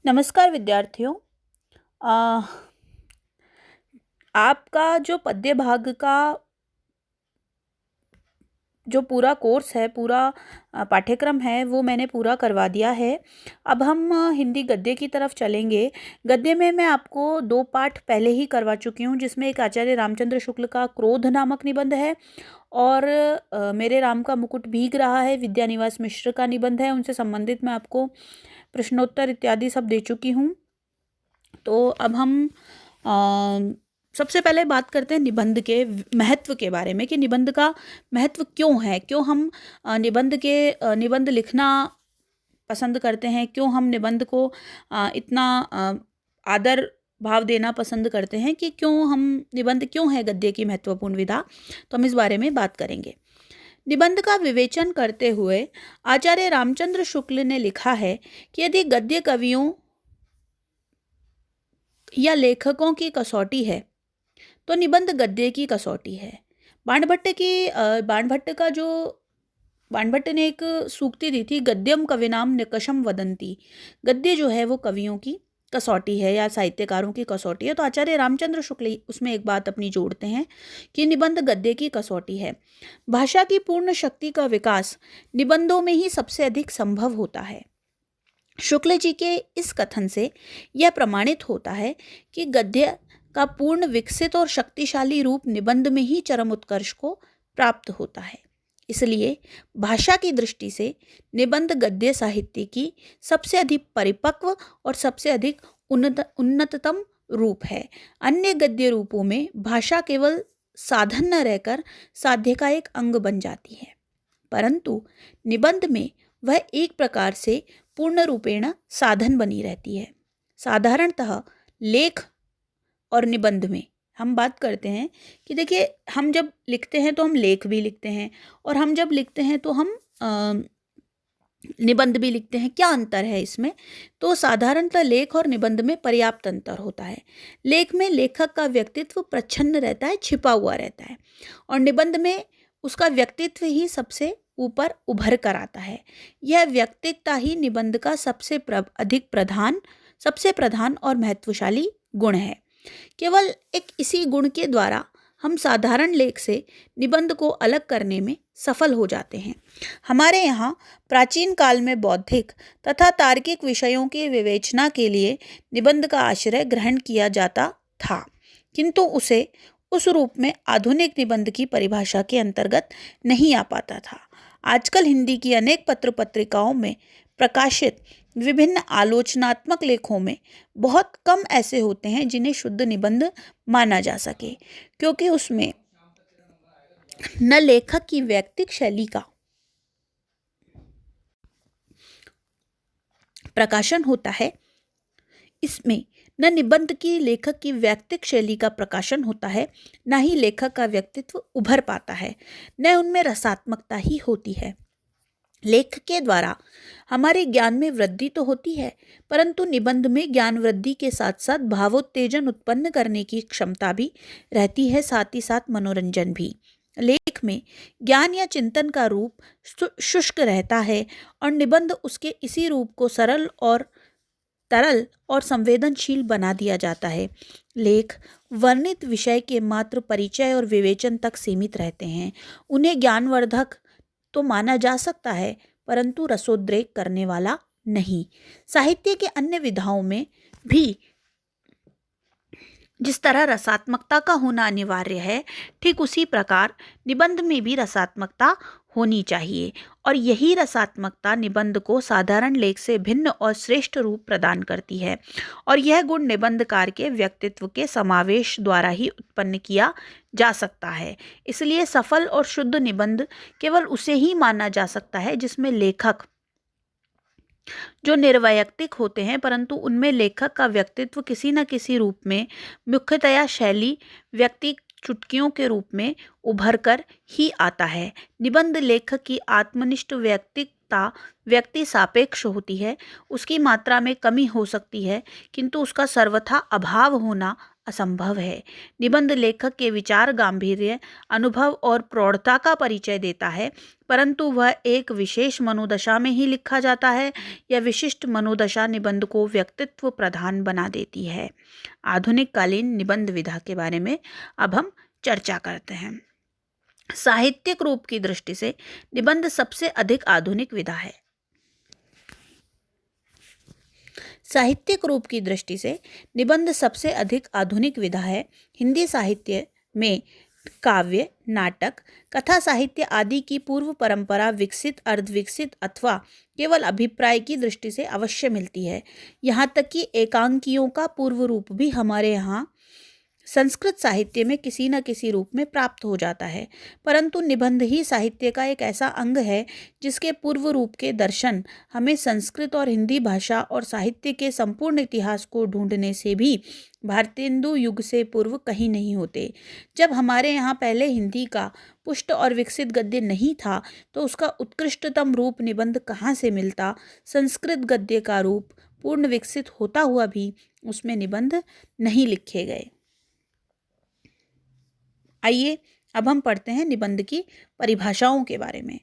नमस्कार विद्यार्थियों। अ, आपका जो पद्य भाग का जो पूरा कोर्स है, पूरा पाठ्यक्रम है, वो मैंने पूरा करवा दिया है। अब हम हिंदी गद्य की तरफ चलेंगे। गद्य में मैं आपको 2 पाठ पहले ही करवा चुकी हूँ, जिसमें एक आचार्य रामचंद्र शुक्ल का क्रोध नामक निबंध है और मेरे राम का मुकुट भीग रहा है विद्यानिवास मिश्र का निबंध है। उनसे संबंधित मैं आपको प्रश्नोत्तर इत्यादि सब दे चुकी हूँ। तो अब हम सबसे पहले बात करते हैं निबंध के महत्व के बारे में कि निबंध का महत्व क्यों है, क्यों हम निबंध लिखना पसंद करते हैं, क्यों हम निबंध को इतना आदर भाव देना पसंद करते हैं, कि क्यों हम निबंध क्यों है गद्य की महत्वपूर्ण विधा। तो हम इस बारे में बात करेंगे। निबंध का विवेचन करते हुए आचार्य रामचंद्र शुक्ल ने लिखा है कि यदि गद्य कवियों या लेखकों की कसौटी है तो निबंध गद्य की कसौटी है। बाणभट्ट ने एक सूक्ति दी थी, गद्यम कविनाम निकषम वदंती। गद्य जो है वो कवियों की कसौटी है या साहित्यकारों की कसौटी है। तो आचार्य रामचंद्र शुक्ल उसमें एक बात अपनी जोड़ते हैं कि निबंध गद्य की कसौटी है। भाषा की पूर्ण शक्ति का विकास निबंधों में ही सबसे अधिक संभव होता है। शुक्ल जी के इस कथन से यह प्रमाणित होता है कि गद्य का पूर्ण विकसित और शक्तिशाली रूप निबंध में ही चरम उत्कर्ष को प्राप्त होता है। इसलिए भाषा की दृष्टि से निबंध गद्य साहित्य की सबसे अधिक परिपक्व और सबसे अधिक उन्नततम रूप है। अन्य गद्य रूपों में भाषा केवल साधन न रहकर साध्य का एक अंग बन जाती है, परंतु निबंध में वह एक प्रकार से पूर्ण रूपेण साधन बनी रहती है। साधारणतः लेख और निबंध में हम बात करते हैं कि देखिए, हम जब लिखते हैं तो हम लेख भी लिखते हैं और हम जब लिखते हैं तो हम निबंध भी लिखते हैं। क्या अंतर है इसमें? तो साधारणतः लेख और निबंध में पर्याप्त अंतर होता है। लेख में लेखक का व्यक्तित्व प्रच्छन्न रहता है, छिपा हुआ रहता है, और निबंध में उसका व्यक्तित्व ही सबसे ऊपर उभर कर आता है। यह व्यक्तित्व ही निबंध का सबसे प्रधान और महत्वशाली गुण है। केवल एक इसी गुण के द्वारा हम साधारण लेख से निबंध को अलग करने में सफल हो जाते हैं। हमारे यहाँ प्राचीन काल में बौद्धिक तथा तार्किक विषयों की विवेचना के लिए निबंध का आश्रय ग्रहण किया जाता था, किंतु उसे उस रूप में आधुनिक निबंध की परिभाषा के अंतर्गत नहीं आ पाता था। आजकल हिंदी की अनेक पत्र पत्रिकाओं में प्रकाशित विभिन्न आलोचनात्मक लेखों में बहुत कम ऐसे होते हैं जिन्हें शुद्ध निबंध माना जा सके, क्योंकि उसमें न लेखक की वैयक्तिक शैली का प्रकाशन होता है, इसमें न निबंध की लेखक की वैयक्तिक शैली का प्रकाशन होता है, न ही लेखक का व्यक्तित्व उभर पाता है, न उनमें रसात्मकता ही होती है। लेख के द्वारा हमारे ज्ञान में वृद्धि तो होती है, परंतु निबंध में ज्ञान वृद्धि के साथ साथ भावोत्तेजन उत्पन्न करने की क्षमता भी रहती है, साथ ही साथ मनोरंजन भी। लेख में ज्ञान या चिंतन का रूप शुष्क रहता है और निबंध उसके इसी रूप को तरल और संवेदनशील बना दिया जाता है। लेख वर्णित विषय के मात्र परिचय और विवेचन तक सीमित रहते हैं। उन्हें ज्ञानवर्धक तो माना जा सकता है, परंतु रसोद्रेक करने वाला नहीं। साहित्य के अन्य विधाओं में भी जिस तरह रसात्मकता का होना अनिवार्य है, ठीक उसी प्रकार निबंध में भी रसात्मकता होनी चाहिए, और यही रसात्मकता निबंध को साधारण लेख से भिन्न और श्रेष्ठ रूप प्रदान करती है, और यह गुण निबंधकार के व्यक्तित्व के समावेश द्वारा ही उत्पन्न किया जा सकता है। इसलिए सफल और शुद्ध निबंध केवल उसे ही माना जा सकता है जिसमें लेखक जो निर्वैयक्तिक होते हैं, परंतु उनमें लेखक का व्यक्तित्व किसी न किसी रूप में, मुख्यतया शैली व्यक्ति चुटकियों के रूप में उभर कर ही आता है। निबंध लेखक की आत्मनिष्ठ व्यक्तिकता व्यक्ति सापेक्ष होती है, उसकी मात्रा में कमी हो सकती है, किंतु उसका सर्वथा अभाव होना असंभव है। निबंध लेखक के विचार गांभीर्य, अनुभव और प्रौढ़ता का परिचय देता है, परंतु वह एक विशेष मनोदशा में ही लिखा जाता है। यह विशिष्ट मनोदशा निबंध को व्यक्तित्व प्रधान बना देती है। आधुनिक कालीन निबंध विधा के बारे में अब हम चर्चा करते हैं। साहित्यिक रूप की दृष्टि से निबंध सबसे अधिक आधुनिक विधा है। साहित्यिक रूप की दृष्टि से निबंध सबसे अधिक आधुनिक विधा है। हिंदी साहित्य में काव्य, नाटक, कथा साहित्य आदि की पूर्व परंपरा विकसित, अर्धविकसित अथवा केवल अभिप्राय की दृष्टि से अवश्य मिलती है। यहाँ तक कि एकांकियों का पूर्व रूप भी हमारे यहाँ संस्कृत साहित्य में किसी न किसी रूप में प्राप्त हो जाता है, परंतु निबंध ही साहित्य का एक ऐसा अंग है जिसके पूर्व रूप के दर्शन हमें संस्कृत और हिंदी भाषा और साहित्य के संपूर्ण इतिहास को ढूंढने से भी भारतेंदु युग से पूर्व कहीं नहीं होते। जब हमारे यहाँ पहले हिंदी का पुष्ट और विकसित गद्य नहीं था, तो उसका उत्कृष्टतम रूप निबंध कहाँ से मिलता। संस्कृत गद्य का रूप पूर्ण विकसित होता हुआ भी उसमें निबंध नहीं लिखे गए। आइए अब हम पढ़ते हैं निबंध की परिभाषाओं के बारे में।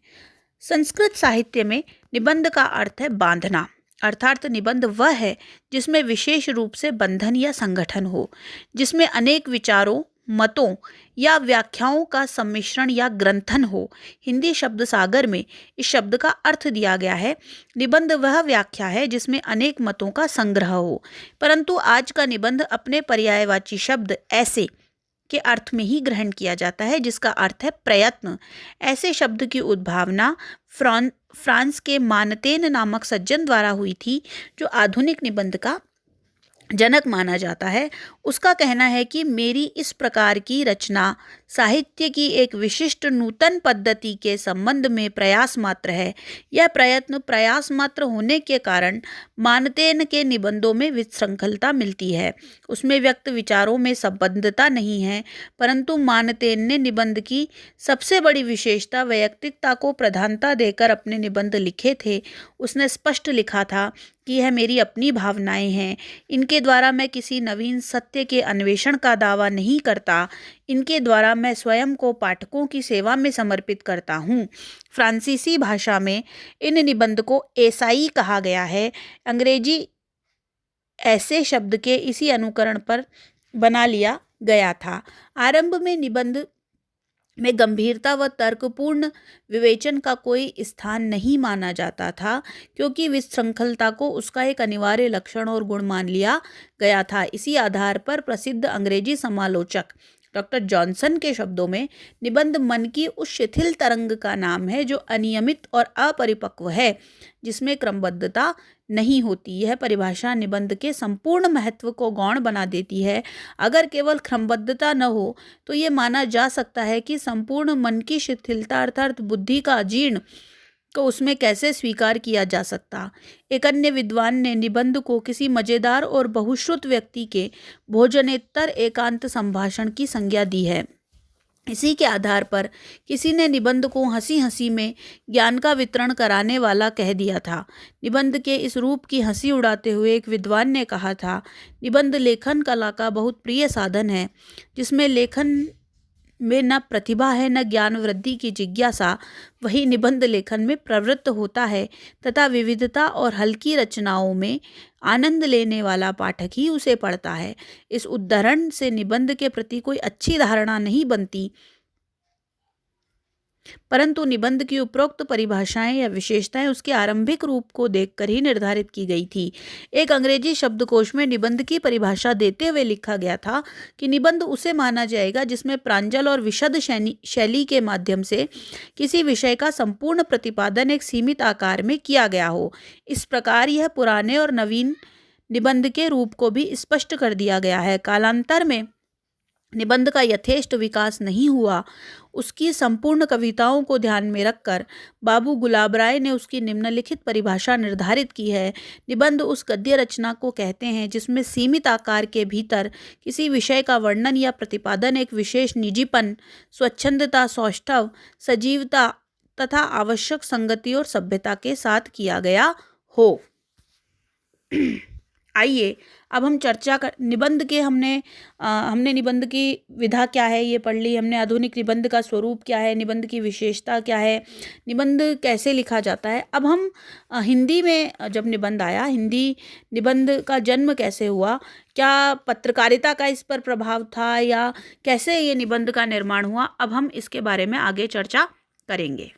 संस्कृत साहित्य में निबंध का अर्थ है बांधना, अर्थात निबंध वह है जिसमें विशेष रूप से बंधन या संगठन हो, जिसमें अनेक विचारों, मतों या व्याख्याओं का सम्मिश्रण या ग्रंथन हो। हिंदी शब्द सागर में इस शब्द का अर्थ दिया गया है, निबंध वह व्याख्या है जिसमें अनेक मतों का संग्रह हो। परंतु आज का निबंध अपने पर्यायवाची शब्द ऐसे के अर्थ में ही ग्रहण किया जाता है, जिसका अर्थ है प्रयत्न। ऐसे शब्द की उद्भावना फ्रांस के मानतेन नामक सज्जन द्वारा हुई थी, जो आधुनिक निबंध का जनक माना जाता है। उसका कहना है कि मेरी इस प्रकार की रचना साहित्य की एक विशिष्ट नूतन पद्धति के संबंध में प्रयास मात्र है। यह प्रयत्न प्रयास मात्र होने के कारण मानतेन के निबंधों में विशृंखलता मिलती है। उसमें व्यक्त विचारों में संबद्धता नहीं है, परंतु मानतेन ने निबंध की सबसे बड़ी विशेषता वैयक्तिकता को प्रधानता देकर अपने निबंध लिखे थे। उसने स्पष्ट लिखा था कि यह मेरी अपनी भावनाएं हैं, इनके द्वारा मैं किसी नवीन सत्य के अन्वेषण का दावा नहीं करता, इनके द्वारा मैं स्वयं को पाठकों की सेवा में समर्पित करता हूँ। फ्रांसीसी भाषा में इन निबंध को एसाई कहा गया है। अंग्रेजी ऐसे शब्द के इसी अनुकरण पर बना लिया गया था। आरंभ में निबंध में गंभीरता व तर्कपूर्ण विवेचन का कोई स्थान नहीं माना जाता था, क्योंकि विशृंखलता को उसका एक अनिवार्य लक्षण और गुण मान लिया गया था। इसी आधार पर प्रसिद्ध अंग्रेजी समालोचक डॉक्टर जॉनसन के शब्दों में निबंध मन की उस शिथिल तरंग का नाम है जो अनियमित और अपरिपक्व है, जिसमें क्रमबद्धता नहीं होती। यह परिभाषा निबंध के संपूर्ण महत्व को गौण बना देती है। अगर केवल क्रमबद्धता न हो तो ये माना जा सकता है कि संपूर्ण मन की शिथिलता अर्थात बुद्धि का अजीर्ण को उसमें कैसे स्वीकार किया जा सकता। एक अन्य विद्वान ने निबंध को किसी मजेदार और बहुश्रुत व्यक्ति के भोजनेतर एकांत संभाषण की संज्ञा दी है। इसी के आधार पर किसी ने निबंध को हंसी हंसी में ज्ञान का वितरण कराने वाला कह दिया था। निबंध के इस रूप की हंसी उड़ाते हुए एक विद्वान ने कहा था, निबंध लेखन कला का बहुत प्रिय साधन है, जिसमें लेखन में न प्रतिभा है न ज्ञान वृद्धि की जिज्ञासा, वही निबंध लेखन में प्रवृत्त होता है तथा विविधता और हल्की रचनाओं में आनंद लेने वाला पाठक ही उसे पढ़ता है। इस उदाहरण से निबंध के प्रति कोई अच्छी धारणा नहीं बनती, परंतु निबंध की उपरोक्त परिभाषाएं या विशेषताएं उसके आरंभिक रूप को देखकर ही निर्धारित की गई थी। एक अंग्रेजी शब्दकोश में निबंध की परिभाषा देते हुए लिखा गया था कि निबंध उसे माना जाएगा जिसमें प्रांजल और विशद शैली के माध्यम से किसी विषय का संपूर्ण प्रतिपादन एक सीमित आकार में किया गया हो। इस प्रकार यह पुराने और नवीन निबंध के रूप को भी स्पष्ट कर दिया गया है। कालांतर में निबंध का यथेष्ट विकास नहीं हुआ। उसकी संपूर्ण कविताओं को ध्यान में रखकर बाबू गुलाब राय ने उसकी निम्नलिखित परिभाषा निर्धारित की है। निबंध उस गद्य रचना को कहते हैं जिसमें सीमित आकार के भीतर किसी विषय का वर्णन या प्रतिपादन एक विशेष निजीपन, स्वच्छंदता, सौष्ठव, सजीवता तथा आवश्यक संगति और सभ्यता के साथ किया गया हो। आइए अब हम चर्चा कर निबंध के हमने निबंध की विधा क्या है ये पढ़ ली हमने। आधुनिक निबंध का स्वरूप क्या है, निबंध की विशेषता क्या है, निबंध कैसे लिखा जाता है। अब हम हिंदी में जब निबंध आया, हिंदी निबंध का जन्म कैसे हुआ, क्या पत्रकारिता का इस पर प्रभाव था या कैसे ये निबंध का निर्माण हुआ, अब हम इसके बारे में आगे चर्चा करेंगे।